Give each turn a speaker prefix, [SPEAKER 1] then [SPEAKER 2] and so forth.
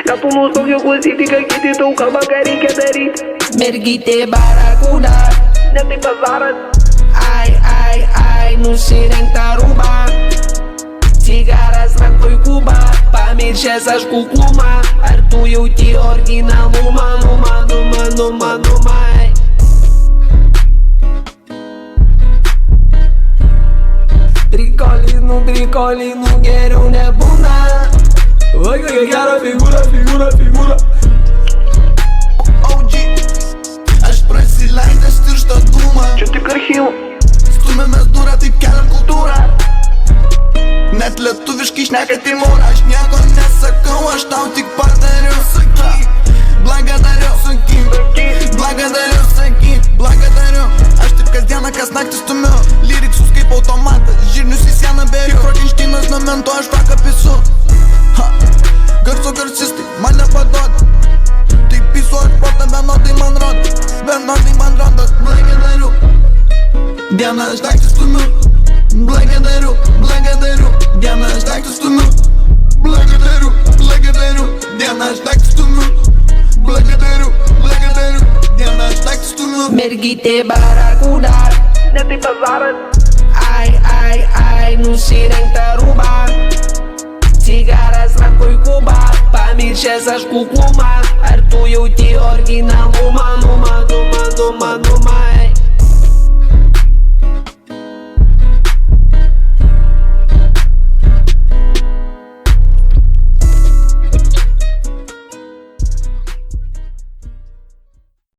[SPEAKER 1] Dar tu nu stau eu cu zidică ghidi tău ca bagari chedări.
[SPEAKER 2] Merghite baracuda,
[SPEAKER 1] Ne-te bazară.
[SPEAKER 2] Ai, nu sirem taruba. Cigaras rancoi Cuba, pa mircesas cu cluma. Ar tu eu ti ordina numa Tricolino, quero nebuna.
[SPEAKER 3] Oi, que cara, figura.
[SPEAKER 4] OG, aș presi la industrie što duma.
[SPEAKER 1] Ce te kërhiu?
[SPEAKER 4] Stume me zdura ti kjellën kultura. Net lëtuvish kneka ti mora. Është njako nëse këu është autik partnerio. Së ki, blagadario. Së ki, blagadario. Është tip kas djana kas naktis të më. Lirik sus kaip automatas. Žirnius į sieną beriu. Frankensteinas në mento aš fraka pisu. Garso garsisti, man nepaduoda. Tai pisu aš sportą, vienodai man rodo. Blagadario. Dieną aš daiktus stumiu. Blagadario. Dieną aš daiktus stumiu. Blagadario. Dieną aš daiktus stumiu. Blagadario. Dieną aš daiktus stumiu.
[SPEAKER 2] Merghite baracuda,
[SPEAKER 1] Ne-te bazară.
[SPEAKER 2] ai, nu sirem taruba. Cigaras rancoi Cuba, pa mircesas cu cluma. Ar tu eu ti ordina numa